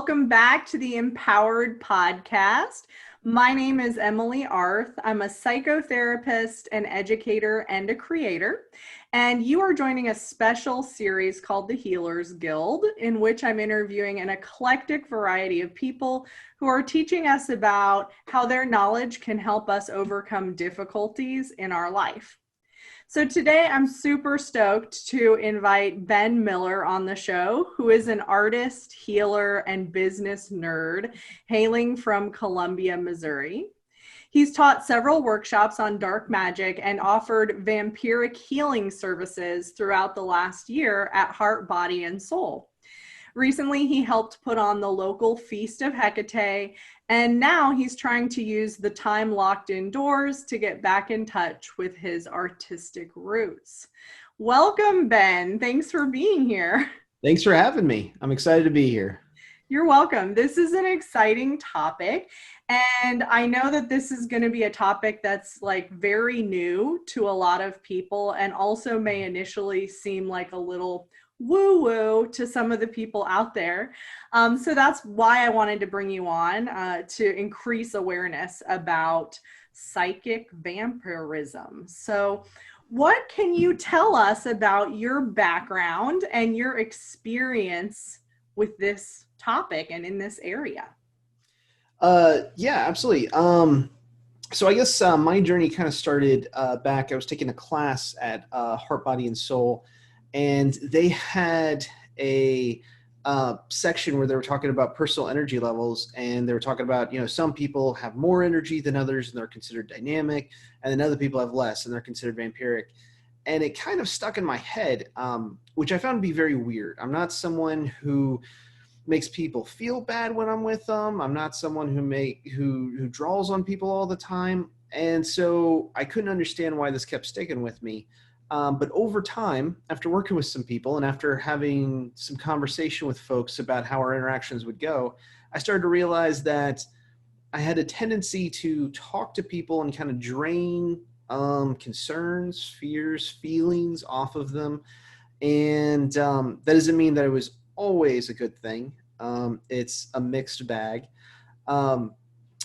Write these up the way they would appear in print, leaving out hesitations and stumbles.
welcome back to the Empowered Podcast. My name is Emily Arth. I'm a psychotherapist, an educator, and a creator. And you are joining a special series called the Healers Guild, in which I'm interviewing an eclectic variety of people who are teaching us about how their knowledge can help us overcome difficulties in our life. So today I'm super stoked to invite Ben Miller on the show, who is an artist, healer, and business nerd hailing from Columbia, Missouri. He's taught several workshops on dark magic and offered vampiric healing services throughout the last year at Heart, Body, and Soul. Recently, he helped put on the local Feast of Hekate, and now he's trying to use the time locked indoors to get back in touch with his artistic roots. Welcome, Ben. Thanks for being here. Thanks for having me. I'm excited to be here. You're welcome. This is an exciting topic, and I know that this is going to be a topic that's like very new to a lot of people and also may initially seem like a little woo-woo to some of the people out there. So that's why I wanted to bring you on to increase awareness about psychic vampirism. So what can you tell us about your background and your experience with this topic and in this area? Yeah, absolutely. So I guess my journey kind of started back. I was taking a class at Heart, Body, and Soul, and they had a section where they were talking about personal energy levels, and they were talking about, some people have more energy than others, and they're considered dynamic, and then other people have less, and they're considered vampiric. And it kind of stuck in my head, which I found to be very weird. I'm not someone who makes people feel bad when I'm with them. I'm not someone who draws on people all the time. And so I couldn't understand why this kept sticking with me. But over time, after working with some people and after having some conversation with folks about how our interactions would go, I started to realize that I had a tendency to talk to people and kind of drain concerns, fears, feelings off of them. And that doesn't mean that it was always a good thing. It's a mixed bag.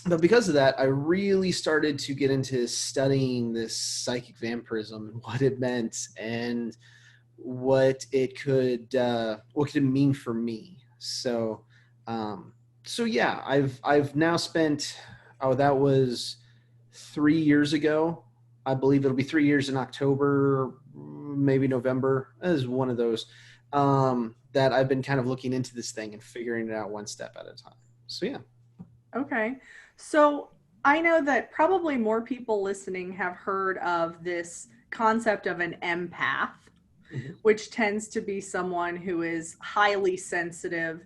But because of that, I really started to get into studying this psychic vampirism and what it meant and what it could mean for me. So yeah, I've now spent, that was 3 years ago. I believe it'll be 3 years in October, maybe November, as one of those, that I've been kind of looking into this thing and figuring it out one step at a time. So yeah. Okay. So I know that probably more people listening have heard of this concept of an empath, which tends to be someone who is highly sensitive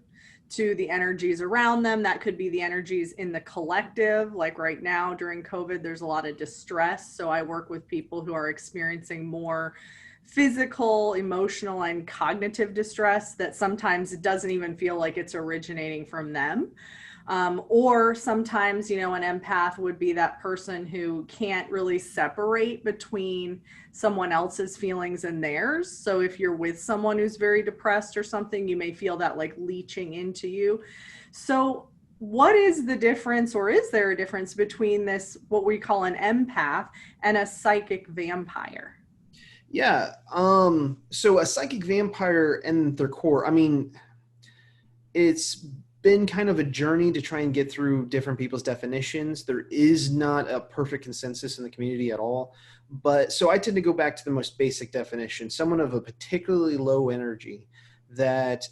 to the energies around them. That could be the energies in the collective. Like right now during COVID, there's a lot of distress. So I work with people who are experiencing more physical, emotional, and cognitive distress that sometimes it doesn't even feel like it's originating from them. Or sometimes, an empath would be that person who can't really separate between someone else's feelings and theirs. So if you're with someone who's very depressed or something, you may feel that like leaching into you. So what is the difference, or is there a difference between this, what we call an empath, and a psychic vampire? Yeah. So a psychic vampire and their core, it's been kind of a journey to try and get through different people's definitions. There is not a perfect consensus in the community at all. But so I tend to go back to the most basic definition, someone of a particularly low energy that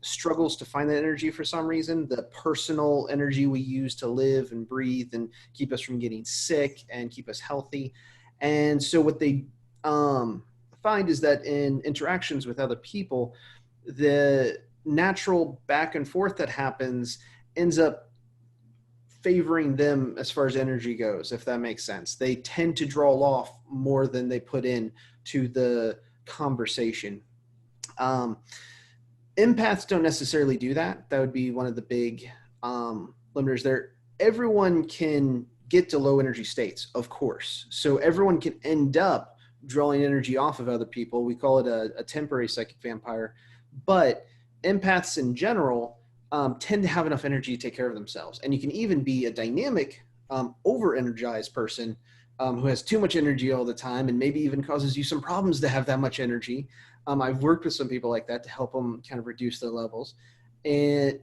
struggles to find that energy for some reason, the personal energy we use to live and breathe and keep us from getting sick and keep us healthy. And so what they find is that in interactions with other people, the natural back and forth that happens ends up favoring them as far as energy goes, if that makes sense. They tend to draw off more than they put in to the conversation. Empaths don't necessarily do that. That would be one of the big limiters there. Everyone can get to low energy states, of course. So everyone can end up drawing energy off of other people. We call it a temporary psychic vampire. But empaths in general tend to have enough energy to take care of themselves. And you can even be a dynamic, over-energized person who has too much energy all the time and maybe even causes you some problems to have that much energy. I've worked with some people like that to help them kind of reduce their levels. And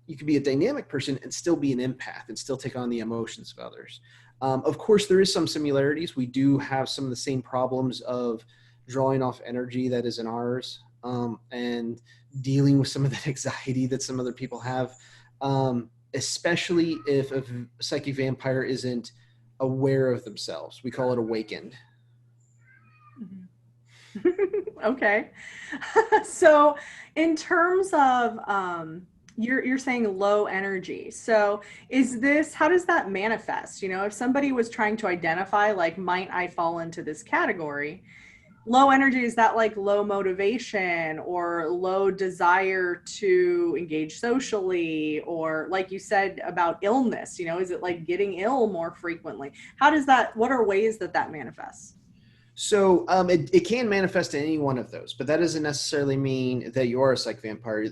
you can be a dynamic person and still be an empath and still take on the emotions of others. Of course, there is some similarities. We do have some of the same problems of drawing off energy that is in ours, and dealing with some of the anxiety that some other people have, especially if a psychic vampire isn't aware of themselves. We call it awakened. Okay. So in terms of you're saying low energy. So how does that manifest? You know, if somebody was trying to identify, like, might I fall into this category? Low energy, is that like low motivation or low desire to engage socially, or like you said about illness, you know, is it like getting ill more frequently? What are ways that manifests? So it can manifest in any one of those, but that doesn't necessarily mean that you are a psych vampire.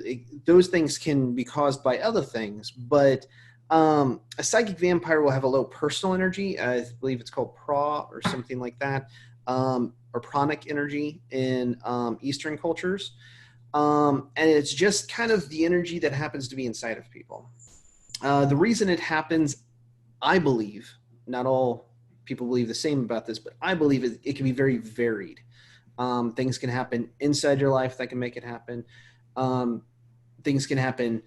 Those things can be caused by other things, but a psychic vampire will have a low personal energy. I believe it's called pra or something like that, or pranic energy in Eastern cultures. And it's just kind of the energy that happens to be inside of people. The reason it happens, I believe, not all people believe the same about this, but I believe it can be very varied. Things can happen inside your life that can make it happen. Things can happen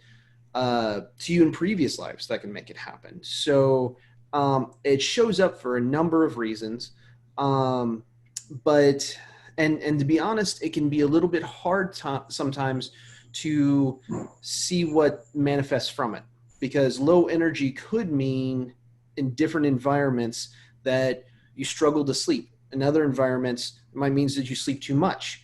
to you in previous lives that can make it happen. So it shows up for a number of reasons. But to be honest, it can be a little bit hard sometimes to see what manifests from it, because low energy could mean in different environments that you struggle to sleep. In other environments, it might mean that you sleep too much.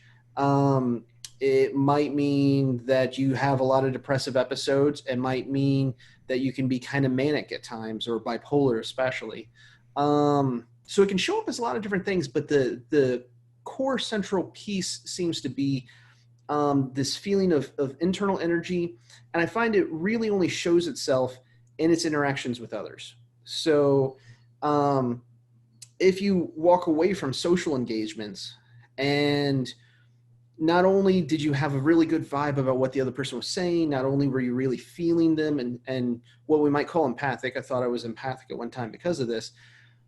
It might mean that you have a lot of depressive episodes. It might mean that you can be kind of manic at times, or bipolar especially. So it can show up as a lot of different things, but the core central piece seems to be this feeling of internal energy. And I find it really only shows itself in its interactions with others. So if you walk away from social engagements and not only did you have a really good vibe about what the other person was saying, not only were you really feeling them and what we might call empathic, I thought I was empathic at one time because of this,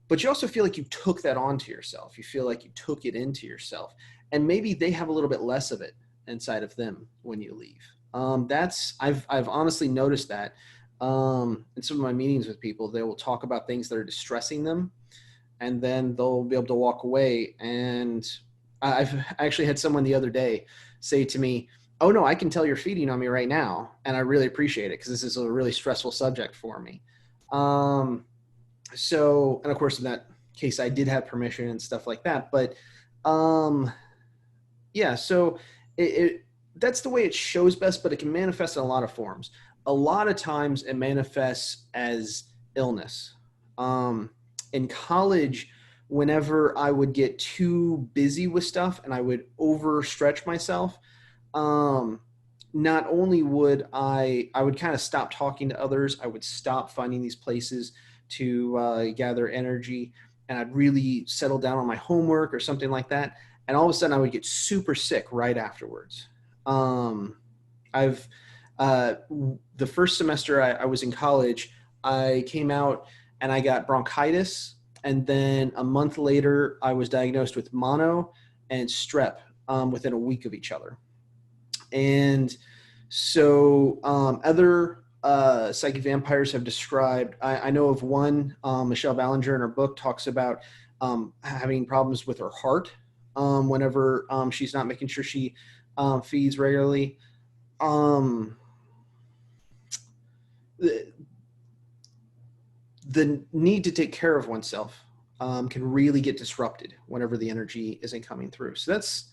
but you also feel like you took that onto yourself. You feel like you took it into yourself, and maybe they have a little bit less of it inside of them when you leave. I've honestly noticed that in some of my meetings with people. They will talk about things that are distressing them, and then they'll be able to walk away. And I've actually had someone the other day say to me, "Oh no, I can tell you're feeding on me right now, and I really appreciate it because this is a really stressful subject for me." So, and of course, in that case, I did have permission and stuff like that. But yeah, so that's the way it shows best, but it can manifest in a lot of forms. A lot of times it manifests as illness. In college, whenever I would get too busy with stuff and I would overstretch myself, not only would I would kind of stop talking to others, I would stop finding these places to gather energy, and I'd really settle down on my homework or something like that. And all of a sudden I would get super sick right afterwards. The first semester I was in college, I came out and I got bronchitis. And then a month later, I was diagnosed with mono and strep within a week of each other. And so other psychic vampires have described, I know of one, Michelle Ballinger in her book talks about having problems with her heart whenever she's not making sure she feeds regularly. The need to take care of oneself can really get disrupted whenever the energy isn't coming through. So that's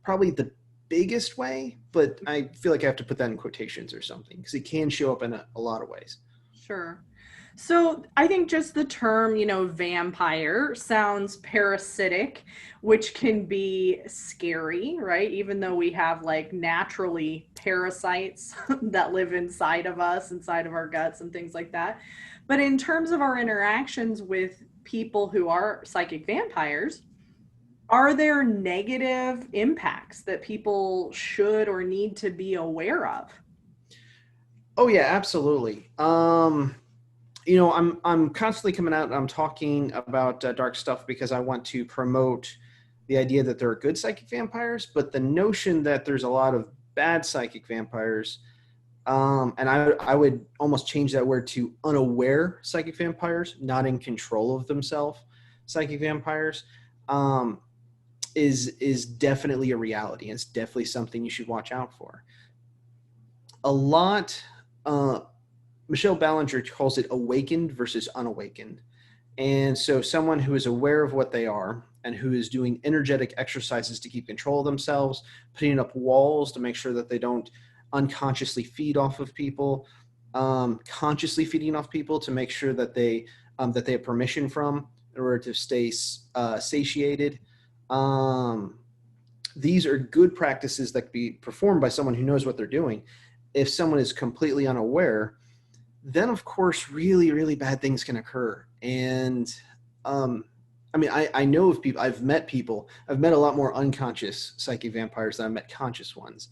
probably the biggest way, but I feel like I have to put that in quotations or something because it can show up in a lot of ways. Sure. So I think just the term, vampire sounds parasitic, which can be scary, right? Even though we have like naturally parasites that live inside of us, inside of our guts and things like that. But in terms of our interactions with people who are psychic vampires, are there negative impacts that people should or need to be aware of? Oh yeah, absolutely. I'm constantly coming out and I'm talking about dark stuff because I want to promote the idea that there are good psychic vampires, but the notion that there's a lot of bad psychic vampires, and I would almost change that word to unaware psychic vampires, not in control of themselves, psychic vampires, um, is definitely a reality. It's definitely something you should watch out for. A lot. Michelle Ballinger calls it awakened versus unawakened. And so someone who is aware of what they are and who is doing energetic exercises to keep control of themselves, putting up walls to make sure that they don't unconsciously feed off of people, consciously feeding off people to make sure that they have permission from in order to stay satiated. These are good practices that can be performed by someone who knows what they're doing. If someone is completely unaware, then of course really, really bad things can occur. And I know of people, I've met a lot more unconscious psychic vampires than I've met conscious ones.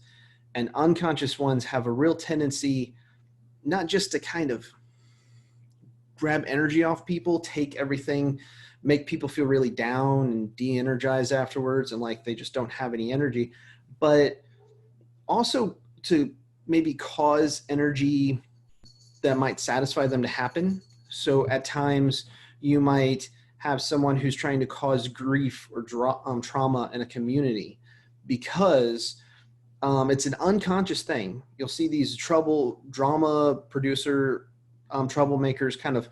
And unconscious ones have a real tendency not just to kind of grab energy off people, take everything, make people feel really down and de-energized afterwards and like they just don't have any energy, but also to maybe cause energy that might satisfy them to happen. So at times you might have someone who's trying to cause grief or trauma in a community because it's an unconscious thing. You'll see these drama producer troublemakers kind of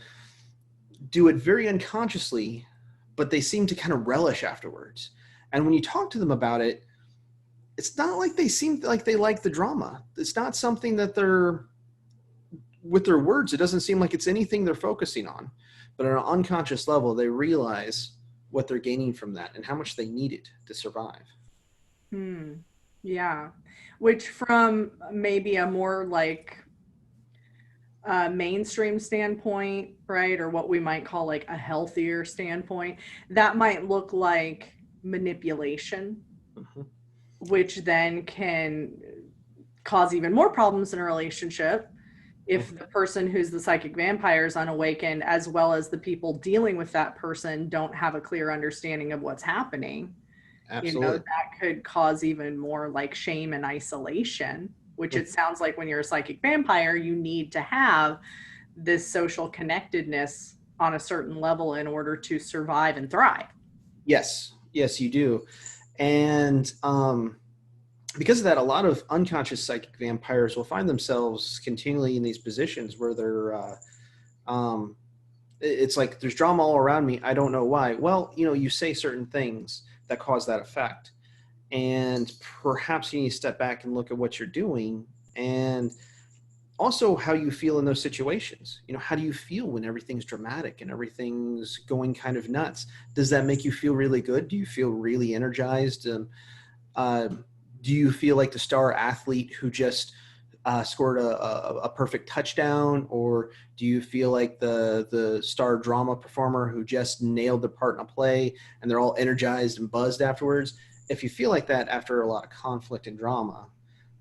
do it very unconsciously, but they seem to kind of relish afterwards. And when you talk to them about it, it's not like they seem like they like the drama. It's not something that they're, with their words, it doesn't seem like it's anything they're focusing on. But on an unconscious level, they realize what they're gaining from that and how much they need it to survive. Yeah. Which from maybe a more like mainstream standpoint, right? Or what we might call like a healthier standpoint, that might look like manipulation, Mm-hmm. which then can cause even more problems in a relationship if Mm-hmm. the person who's the psychic vampire is unawakened, as well as the people dealing with that person don't have a clear understanding of what's happening. Absolutely. That could cause even more like shame and isolation, which it Mm-hmm. sounds like when you're a psychic vampire, you need to have this social connectedness on a certain level in order to survive and thrive. Yes, you do. And because of that, a lot of unconscious psychic vampires will find themselves continually in these positions where they're, it's like there's drama all around me. I don't know why. Well, you say certain things that cause that effect. And perhaps you need to step back and look at what you're doing and also how you feel in those situations. How do you feel when everything's dramatic and everything's going kind of nuts? Does that make you feel really good? Do you feel really energized? Uh, do you feel like the star athlete who just scored a perfect touchdown, or do you feel like the star drama performer who just nailed the part in a play and they're all energized and buzzed afterwards? If you feel like that after a lot of conflict and drama,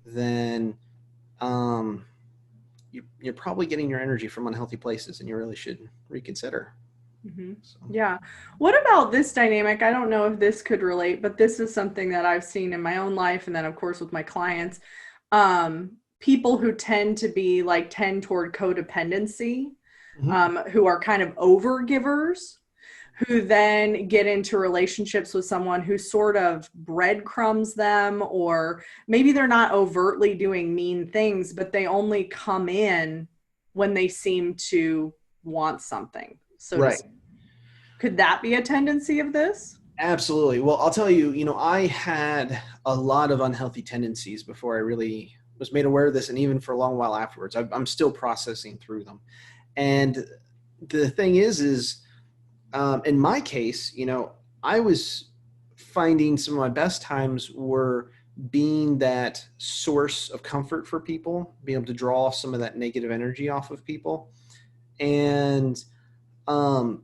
then you're probably getting your energy from unhealthy places, and you really should reconsider. Mm-hmm. So. Yeah. What about this dynamic? I don't know if this could relate, but this is something that I've seen in my own life. And then, of course, with my clients, people who tend toward codependency, Mm-hmm. who are kind of over givers, who then get into relationships with someone who sort of breadcrumbs them, or maybe they're not overtly doing mean things, but they only come in when they seem to want something, so to Right. speak. Could that be a tendency of this? Absolutely. Well, I'll tell you, I had a lot of unhealthy tendencies before I really was made aware of this, and even for a long while afterwards. I'm still processing through them. And the thing is in my case, I was finding some of my best times were being that source of comfort for people, being able to draw some of that negative energy off of people. And um,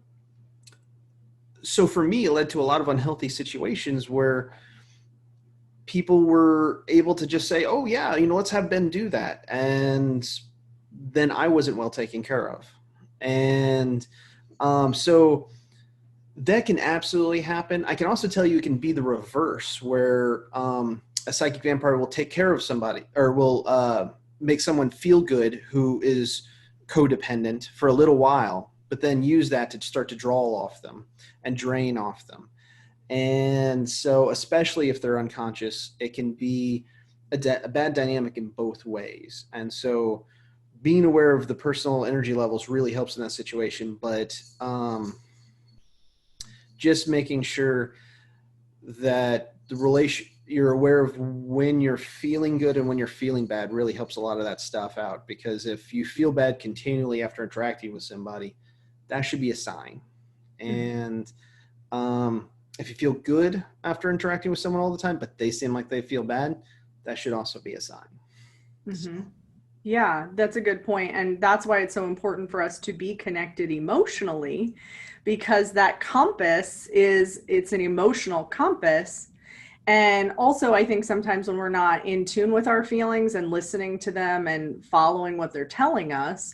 so for me, it led to a lot of unhealthy situations where people were able to just say, oh yeah, let's have Ben do that. And then I wasn't well taken care of. And so that can absolutely happen. I can also tell you it can be the reverse, where a psychic vampire will take care of somebody, or will make someone feel good who is codependent for a little while, but then use that to start to draw off them and drain off them. And so, especially if they're unconscious, it can be a bad dynamic in both ways. And so, being aware of the personal energy levels really helps in that situation. But just making sure that you're aware of when you're feeling good and when you're feeling bad really helps a lot of that stuff out. Because if you feel bad continually after interacting with somebody, that should be a sign. And if you feel good after interacting with someone all the time, but they seem like they feel bad, that should also be a sign. Mm-hmm. Yeah, that's a good point. And that's why it's so important for us to be connected emotionally, because that compass it's an emotional compass. And also, I think sometimes when we're not in tune with our feelings and listening to them and following what they're telling us,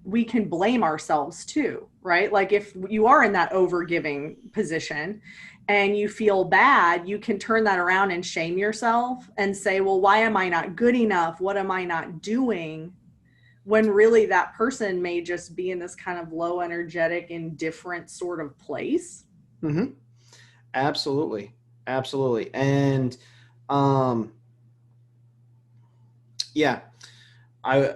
we can blame ourselves too, right? Like if you are in that overgiving position and you feel bad, you can turn that around and shame yourself and say, well, why am I not good enough? What am I not doing? When really that person may just be in this kind of low energetic, indifferent sort of place. Mm-hmm. Absolutely. Absolutely. And yeah, I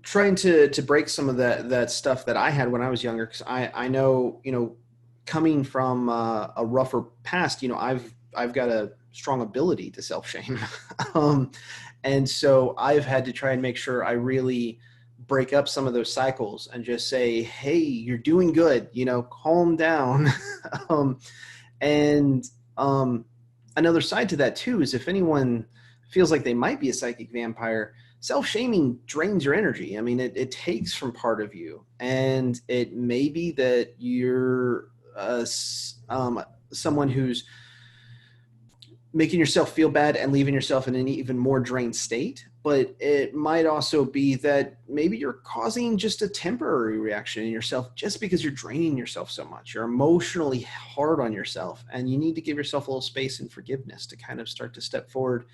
trying to break some of that stuff that I had when I was younger, because I know, coming from a rougher past, I've got a strong ability to self-shame. And so I've had to try and make sure I really break up some of those cycles and just say, hey, you're doing good, calm down. um, and another side to that too is if anyone feels like they might be a psychic vampire, self-shaming drains your energy. I mean, it takes from part of you, and it may be that you're someone who's making yourself feel bad and leaving yourself in an even more drained state. But it might also be that maybe you're causing just a temporary reaction in yourself just because you're draining yourself so much. You're emotionally hard on yourself, and you need to give yourself a little space and forgiveness to kind of start to step forward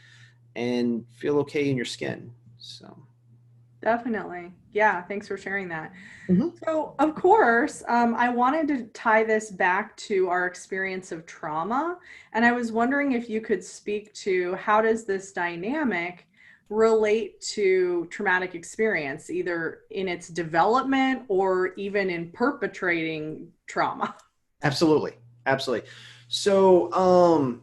and feel okay in your skin. So Definitely. Yeah. Thanks for sharing that. mm-hmm. So, of course, I wanted to tie this back to our experience of trauma. And I was wondering if you could speak to how does this dynamic relate to traumatic experience, either in its development or even in perpetrating trauma? Absolutely. Absolutely. So,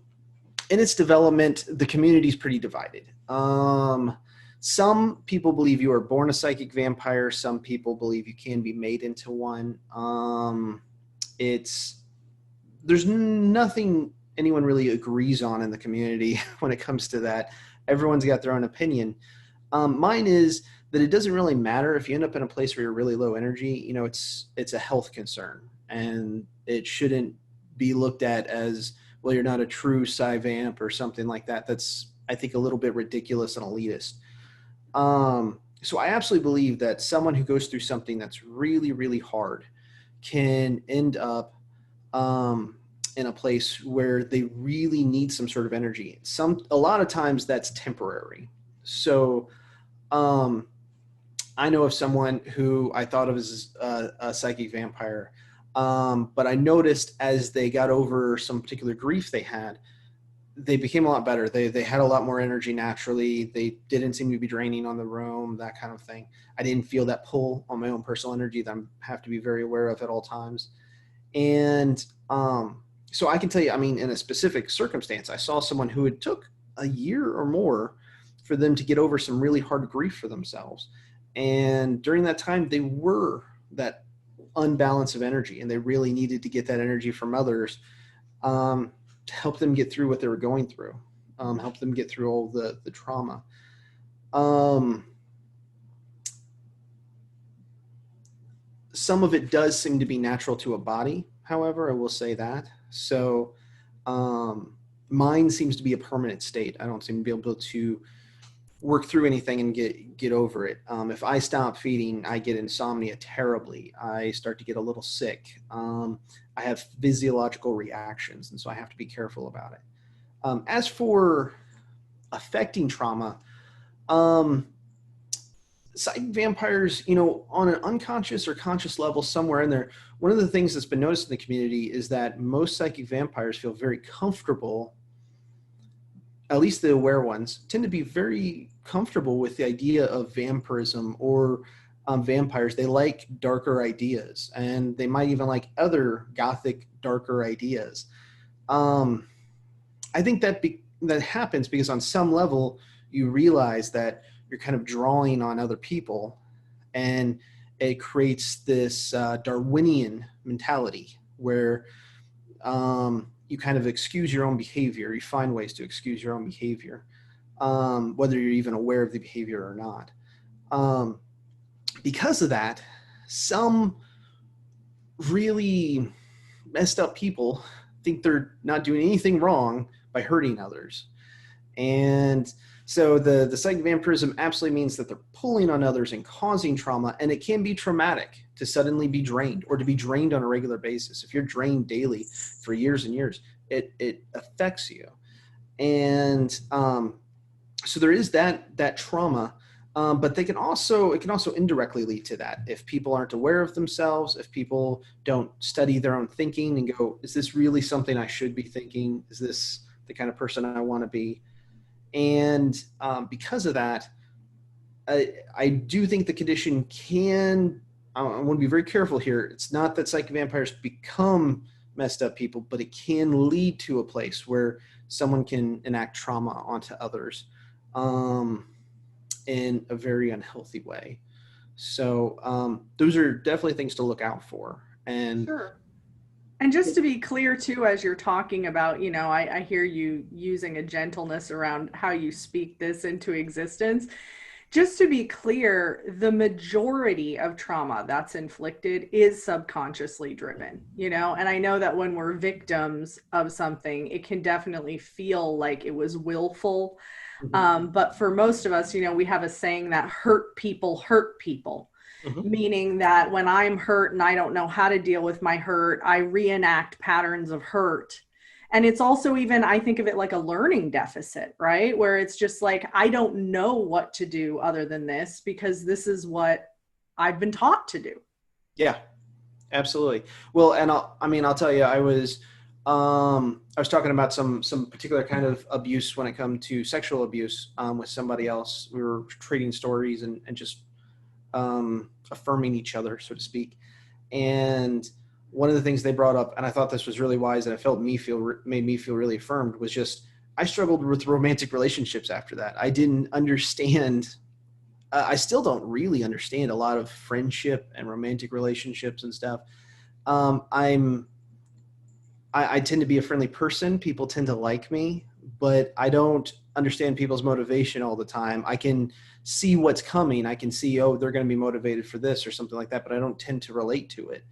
in its development, the community is pretty divided. Some people believe you are born a psychic vampire. Some people believe you can be made into one. There's nothing anyone really agrees on in the community when it comes to that. Everyone's got their own opinion. Mine is that it doesn't really matter if you end up in a place where you're really low energy. It's a health concern, and it shouldn't be looked at as, well, you're not a true Psy vamp or something like that. That's, I think, a little bit ridiculous and elitist. So I absolutely believe that someone who goes through something that's really, really hard can end up in a place where they really need some sort of energy. A lot of times that's temporary. So I know of someone who I thought of as a psychic vampire, but I noticed as they got over some particular grief they had, they became a lot better. They had a lot more energy naturally. They didn't seem to be draining on the room, that kind of thing. I didn't feel that pull on my own personal energy that I have to be very aware of at all times. And so I can tell you, I mean, in a specific circumstance, I saw someone who it took a year or more for them to get over some really hard grief for themselves. And during that time, they were that unbalance of energy, and they really needed to get that energy from others to help them get through what they were going through, help them get through all the trauma. Some of it does seem to be natural to a body, however, I will say that. So mine seems to be a permanent state. I don't seem to be able to work through anything and get over it. If I stop feeding, I get insomnia terribly. I start to get a little sick. I have physiological reactions, and so I have to be careful about it. As for affecting trauma, psychic vampires, on an unconscious or conscious level somewhere in there, one of the things that's been noticed in the community is that most psychic vampires feel very comfortable, at least the aware ones, tend to be very comfortable with the idea of vampirism or vampires. They like darker ideas, and they might even like other gothic, darker ideas. I think that happens because on some level, you realize that you're kind of drawing on other people, and it creates this Darwinian mentality where you kind of excuse your own behavior. You find ways to excuse your own behavior, whether you're even aware of the behavior or not. Because of that, some really messed up people think they're not doing anything wrong by hurting others. And so the psychic vampirism absolutely means that they're pulling on others and causing trauma, and it can be traumatic to suddenly be drained or to be drained on a regular basis. If you're drained daily for years and years, it affects you. And so there is that trauma, but it can also indirectly lead to that. If people aren't aware of themselves, if people don't study their own thinking and go, is this really something I should be thinking? Is this the kind of person I want to be? And because of that, I do think the condition can, I want to be very careful here. It's not that psychic vampires become messed up people, but it can lead to a place where someone can enact trauma onto others in a very unhealthy way. So those are definitely things to look out for. And sure. And just to be clear too, as you're talking about, I hear you using a gentleness around how you speak this into existence. Just to be clear, the majority of trauma that's inflicted is subconsciously driven, and I know that when we're victims of something, it can definitely feel like it was willful. But for most of us, we have a saying that hurt people hurt people. Meaning that when I'm hurt and I don't know how to deal with my hurt, I reenact patterns of hurt. And it's also even, I think of it like a learning deficit, right? Where it's just like, I don't know what to do other than this because this is what I've been taught to do. Yeah, absolutely. Well, and I'll tell you, I was talking about some particular kind of abuse when it comes to sexual abuse with somebody else. We were trading stories and just affirming each other, so to speak. And one of the things they brought up, and I thought this was really wise, and it made me feel really affirmed, was just I struggled with romantic relationships after that. I didn't understand. I still don't really understand a lot of friendship and romantic relationships and stuff. I tend to be a friendly person. People tend to like me, but I don't understand people's motivation all the time. I can see what's coming. I can see, oh, they're going to be motivated for this or something like that, but I don't tend to relate to it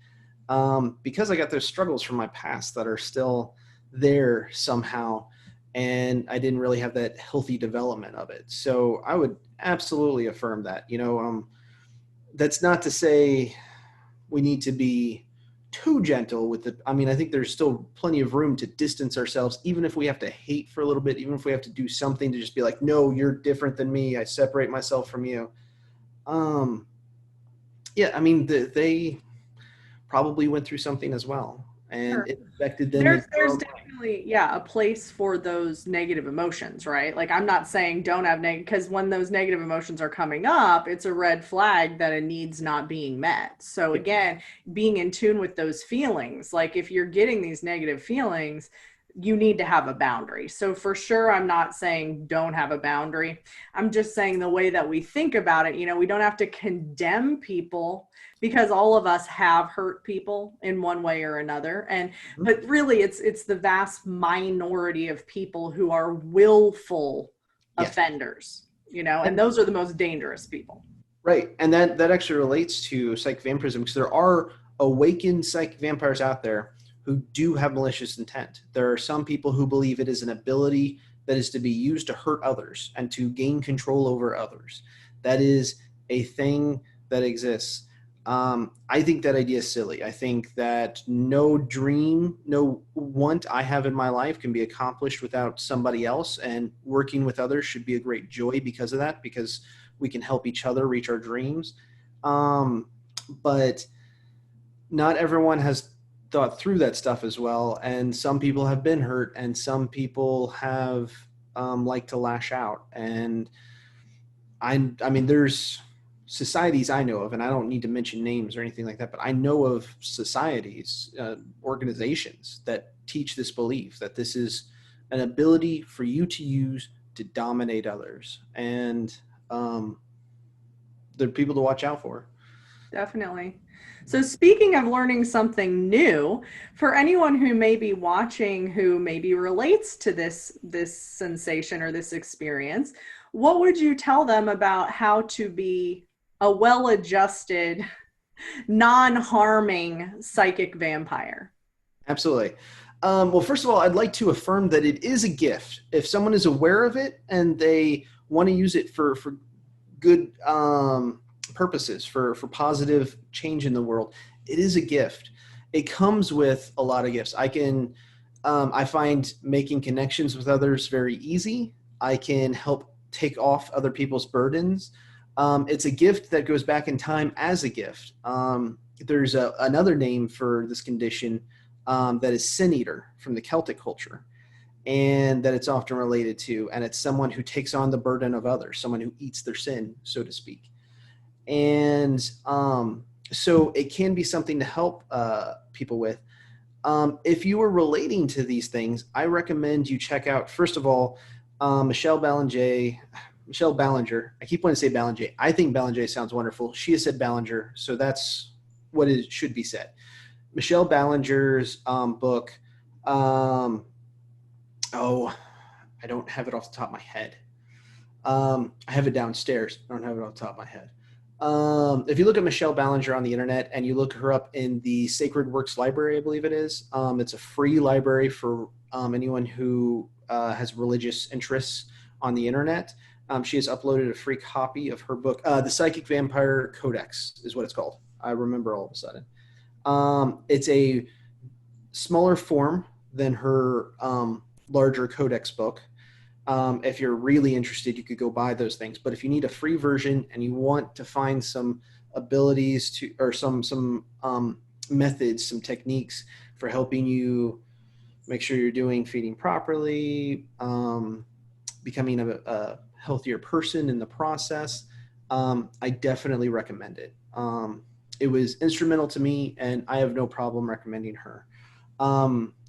because I got those struggles from my past that are still there somehow, and I didn't really have that healthy development of it. So I would absolutely affirm that. That's not to say we need to be too gentle with it. I mean, I think there's still plenty of room to distance ourselves, even if we have to hate for a little bit, even if we have to do something to just be like, no, you're different than me. I separate myself from you. Yeah, I mean, they probably went through something as well, and Sure. it affected them. There's definitely, a place for those negative emotions, right? Like I'm not saying don't have negative, because when those negative emotions are coming up, it's a red flag that a need's not being met. So again, being in tune with those feelings, like if you're getting these negative feelings, you need to have a boundary. So for sure, I'm not saying don't have a boundary. I'm just saying the way that we think about it, we don't have to condemn people, because all of us have hurt people in one way or another. But really it's the vast minority of people who are willful Yes. offenders, and And those are the most dangerous people. right. And that actually relates to psychic vampirism, because there are awakened psychic vampires out there who do have malicious intent. There are some people who believe it is an ability that is to be used to hurt others and to gain control over others. That is a thing that exists. I think that idea is silly. I think that no dream, no want I have in my life can be accomplished without somebody else, and working with others should be a great joy because of that, because we can help each other reach our dreams. But not everyone has thought through that stuff as well, and some people have been hurt, and some people have liked to lash out. And I mean, there's societies I know of, and I don't need to mention names or anything like that, but I know of societies, organizations that teach this belief that this is an ability for you to use to dominate others. And they're people to watch out for. Definitely. So speaking of learning something new, for anyone who may be watching who maybe relates to this sensation or this experience, what would you tell them about how to be a well-adjusted, non-harming psychic vampire? Absolutely. Well, first of all, I'd like to affirm that it is a gift. If someone is aware of it and they want to use it for good purposes, for positive change in the world, it is a gift. It comes with a lot of gifts. I find making connections with others very easy. I can help take off other people's burdens. It's a gift that goes back in time as a gift. There's another name for this condition that is sin eater from the Celtic culture, and that it's often related to, and it's someone who takes on the burden of others, someone who eats their sin, so to speak. And so it can be something to help people with. If you are relating to these things, I recommend you check out, first of all, Michelle Ballinger. I keep wanting to say Ballinger. I think Ballinger sounds wonderful. She has said Ballinger, so that's what it should be said. Michelle Ballinger's book. I don't have it off the top of my head. I have it downstairs. I don't have it off the top of my head. If you look at Michelle Ballinger on the internet and you look her up in the Sacred Works Library, I believe it is. It's a free library for anyone who has religious interests on the internet. She has uploaded a free copy of her book. The Psychic Vampire Codex is what it's called. I remember all of a sudden. It's a smaller form than her larger codex book. If you're really interested, you could go buy those things. But if you need a free version and you want to find some abilities to, or some methods, some techniques for helping you make sure you're feeding properly, becoming a healthier person in the process, I definitely recommend it. It was instrumental to me, and I have no problem recommending her.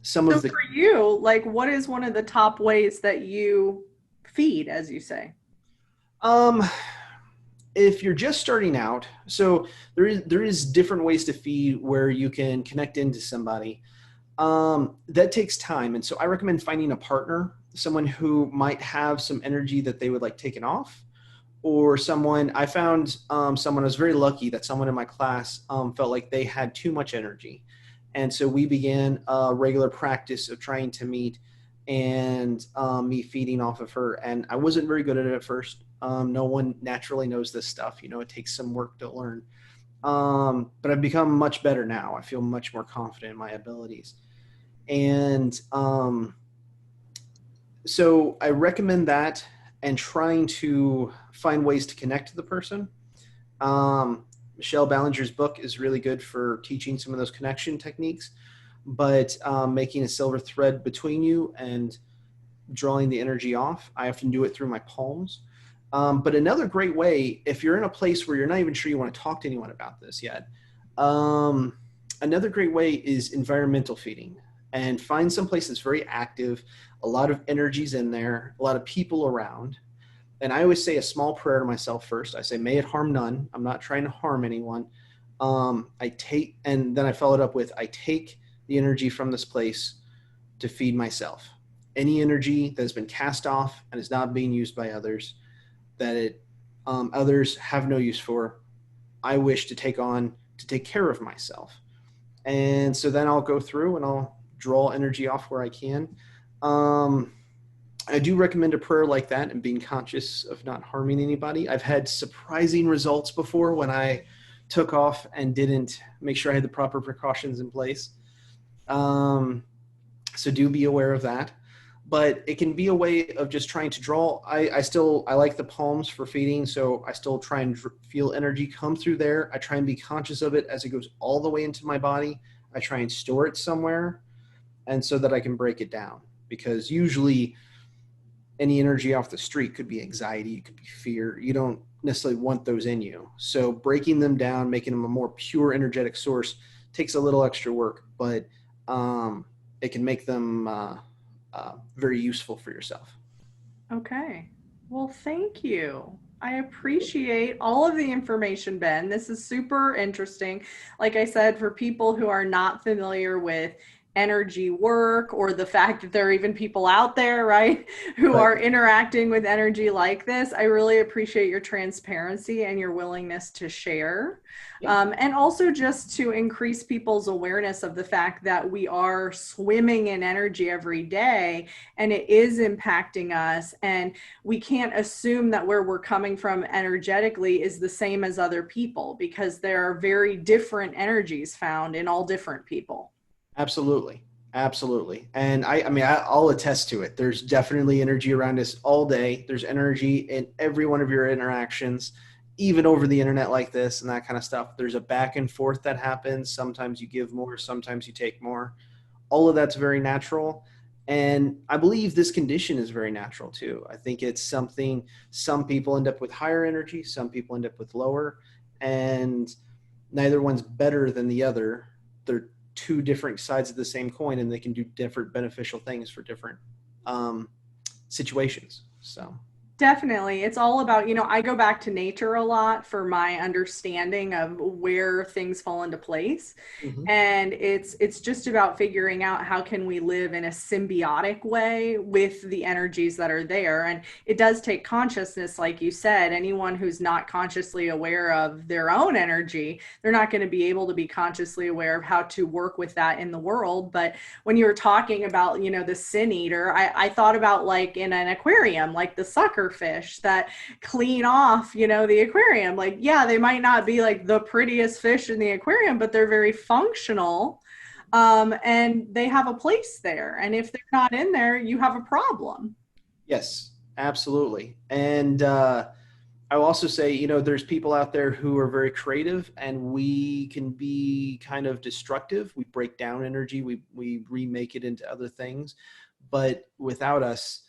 So for you, like, what is one of the top ways that you feed, as you say? If you're just starting out, so there is different ways to feed where you can connect into somebody. That takes time, and so I recommend finding a partner, someone who might have some energy that they would like taken off, or someone. I found someone. I was very lucky that someone in my class felt like they had too much energy. And so we began a regular practice of trying to meet, and me feeding off of her. And I wasn't very good at it at first. No one naturally knows this stuff. It takes some work to learn. But I've become much better now. I feel much more confident in my abilities. And so I recommend that, and trying to find ways to connect to the person. Michelle Ballinger's book is really good for teaching some of those connection techniques, but making a silver thread between you and drawing the energy off. I often do it through my palms. But another great way, if you're in a place where you're not even sure you want to talk to anyone about this yet, another great way is environmental feeding. and find some place that's very active, a lot of energies in there, a lot of people around. And I always say a small prayer to myself first. I say, may it harm none. I'm not trying to harm anyone. And then I followed up with, I take the energy from this place to feed myself. Any energy that has been cast off and is not being used by others, that others have no use for, I wish to take on to take care of myself. And so then I'll go through and I'll draw energy off where I can. I do recommend a prayer like that and being conscious of not harming anybody. I've had surprising results before when I took off and didn't make sure I had the proper precautions in place. So do be aware of that. But it can be a way of just trying to draw. I like the palms for feeding, so I still try and feel energy come through there. I try and be conscious of it as it goes all the way into my body. I try and store it somewhere, and so that I can break it down. Because usually any energy off the street could be anxiety, it could be fear. You don't necessarily want those in you. So breaking them down, making them a more pure energetic source takes a little extra work, but it can make them very useful for yourself. Okay. Well, thank you. I appreciate all of the information, Ben. This is super interesting. Like I said, for people who are not familiar with energy work or the fact that there are even people out there, right, who are interacting with energy like this, I really appreciate your transparency and your willingness to share. And also just to increase people's awareness of the fact that we are swimming in energy every day and it is impacting us. And we can't assume that where we're coming from energetically is the same as other people, because there are very different energies found in all different people. Absolutely. Absolutely. And I'll attest to it. There's definitely energy around us all day. There's energy in every one of your interactions, even over the internet like this and that kind of stuff. There's a back and forth that happens. Sometimes you give more, sometimes you take more. All of that's very natural. And I believe this condition is very natural too. I think it's something, some people end up with higher energy, some people end up with lower, and neither one's better than the other. They're two different sides of the same coin, and they can do different beneficial things for different situations. So Definitely. It's all about, I go back to nature a lot for my understanding of where things fall into place. mm-hmm. And it's just about figuring out how can we live in a symbiotic way with the energies that are there. And it does take consciousness, like you said. Anyone who's not consciously aware of their own energy, they're not going to be able to be consciously aware of how to work with that in the world. But when you were talking about, the sin eater, I thought about like in an aquarium, like the sucker fish that clean off, the aquarium. Like, yeah, they might not be like the prettiest fish in the aquarium, but they're very functional. And they have a place there. And if they're not in there, you have a problem. Yes, absolutely. And I will also say, there's people out there who are very creative, and we can be kind of destructive. We break down energy. We remake it into other things. But without us,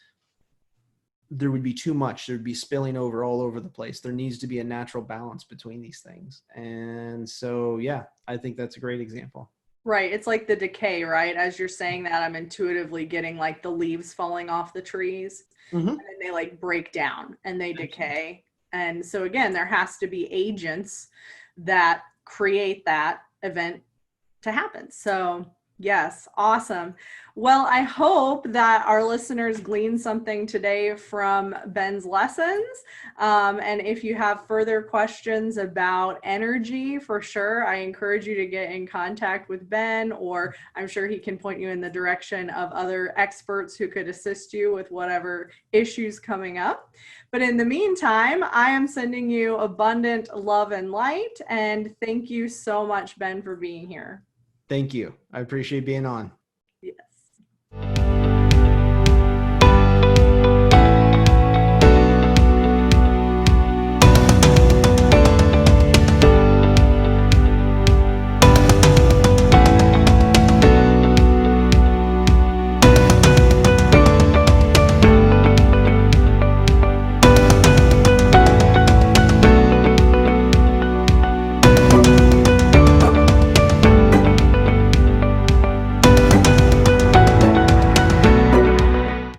there would be too much. There'd be spilling over all over the place. There needs to be a natural balance between these things. And so, yeah, I think that's a great example. Right. It's like the decay, right? As you're saying that, I'm intuitively getting like the leaves falling off the trees, mm-hmm. and then they like break down and they decay. And so again, there has to be agents that create that event to happen. So yes, awesome. Well, I hope that our listeners glean something today from Ben's lessons. And if you have further questions about energy, for sure, I encourage you to get in contact with Ben, or I'm sure he can point you in the direction of other experts who could assist you with whatever issues coming up. But in the meantime, I am sending you abundant love and light. And thank you so much, Ben, for being here. Thank you. I appreciate being on.